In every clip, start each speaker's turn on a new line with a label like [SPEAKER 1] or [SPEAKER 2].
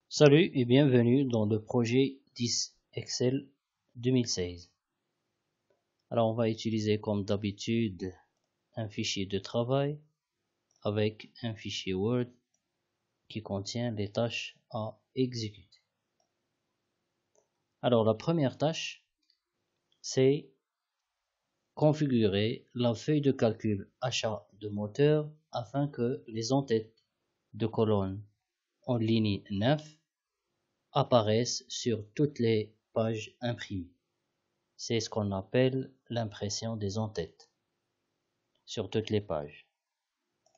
[SPEAKER 1] Salut et bienvenue dans le projet 10 Excel 2016. Alors on va utiliser comme d'habitude un fichier de travail avec un fichier Word qui contient les tâches à exécuter. Alors la première tâche, c'est configurer la feuille de calcul achat de moteur afin que les en-têtes de colonne en ligne 9 apparaissent sur toutes les pages imprimées. C'est ce qu'on appelle l'impression des en-têtes sur toutes les pages.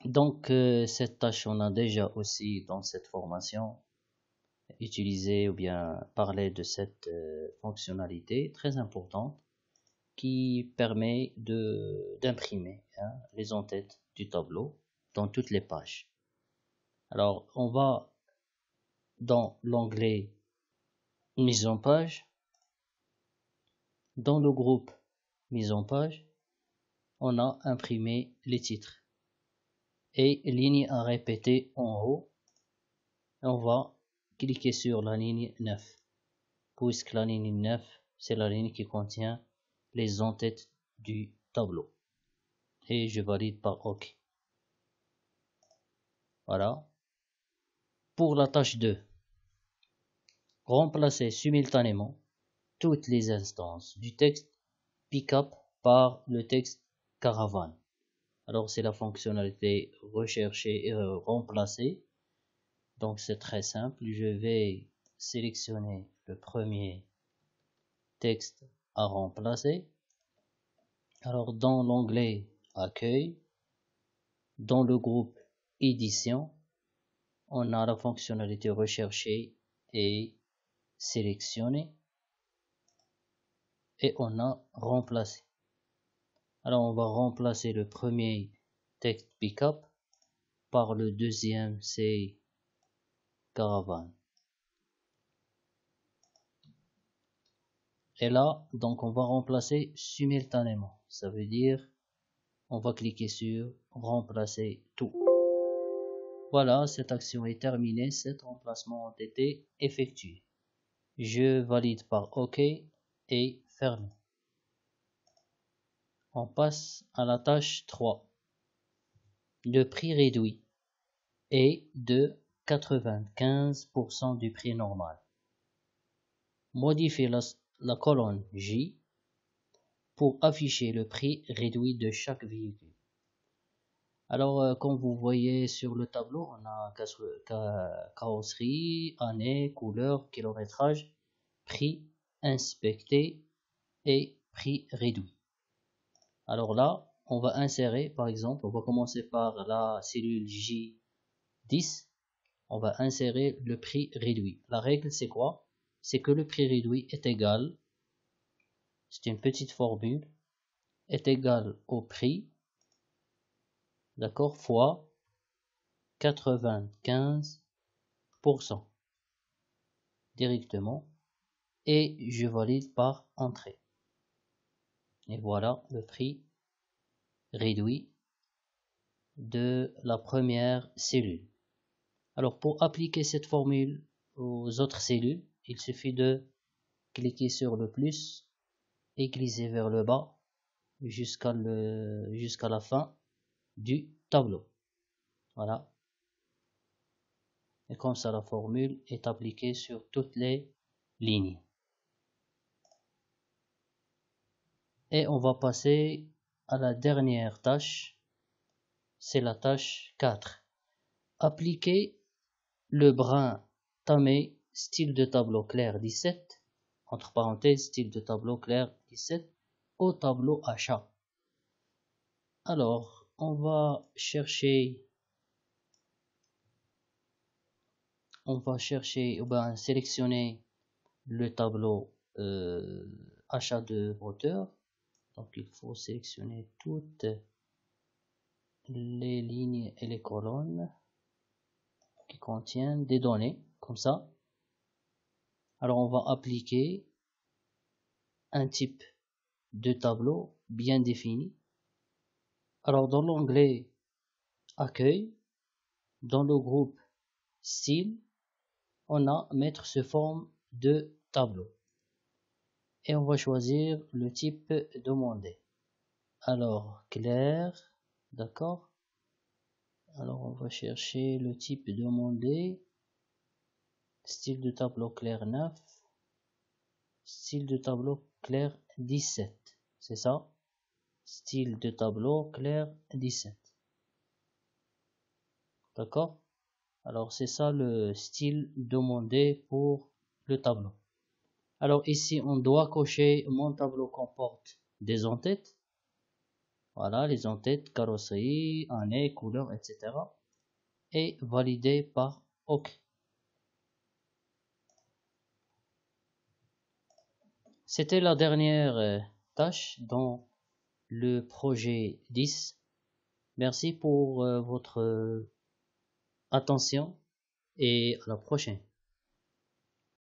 [SPEAKER 1] Donc cette tâche, on a déjà aussi dans cette formation utilisé ou bien parlé de cette fonctionnalité très importante qui permet d'imprimer les en-têtes du tableau dans toutes les pages. Alors on va dans l'onglet mise en page. Dans le groupe mise en page, on a imprimé les titres et ligne à répéter en haut. On va cliquer sur la ligne 9 puisque la ligne 9 c'est la ligne qui contient les en-têtes du tableau et je valide par OK. Voilà. Pour la tâche 2, remplacer simultanément toutes les instances du texte pick-up par le texte caravane. Alors c'est la fonctionnalité rechercher et remplacer. Donc c'est très simple, je vais sélectionner le premier texte à remplacer. Alors dans l'onglet Accueil, dans le groupe Édition, on a la fonctionnalité Rechercher et Sélectionner et on a Remplacer. Alors on va remplacer le premier texte pick-up par le deuxième, c'est caravane. Et là, donc on va remplacer simultanément. Ça veut dire, on va cliquer sur remplacer tout. Voilà, cette action est terminée. 7 remplacements ont été effectués. Je valide par OK et ferme. On passe à la tâche 3. Le prix réduit est de 95% du prix normal. Modifier la colonne J pour afficher le prix réduit de chaque véhicule. Alors, comme vous voyez sur le tableau, on a carrosserie, année, couleur, kilométrage, prix, inspecté et prix réduit. Alors là, on va insérer, par exemple, on va commencer par la cellule J10. On va insérer le prix réduit. La règle, c'est quoi? C'est que le prix réduit est égal, c'est une petite formule, est égal au prix, d'accord, fois 95% directement et je valide par entrée. Et voilà le prix réduit de la première cellule. Alors pour appliquer cette formule aux autres cellules, il suffit de cliquer sur le plus et glisser vers le bas jusqu'à la fin du tableau. Voilà. Et comme ça la formule est appliquée sur toutes les lignes. Et on va passer à la dernière tâche, c'est la tâche 4. Appliquer le brin tamé style de tableau clair 17, entre parenthèses style de tableau clair 17, au tableau achat. Alors, on va chercher ou bien sélectionner le tableau achat de moteur. Donc il faut sélectionner toutes les lignes et les colonnes qui contiennent des données, comme ça. Alors on va appliquer un type de tableau bien défini. Alors dans l'onglet Accueil, dans le groupe Style, on a mettre sous forme de tableau. Et on va choisir le type demandé. Alors, clair, d'accord. Alors, on va chercher le type demandé. Style de tableau clair 9. Style de tableau clair 17. C'est ça? Style de tableau clair 17. D'accord? Alors, c'est ça le style demandé pour le tableau. Alors, ici, on doit cocher mon tableau comporte des en-têtes. Voilà, les en-têtes, carrosserie, année, couleur, etc. Et validé par OK. C'était la dernière tâche dans le projet 10. Merci pour votre attention et à la prochaine.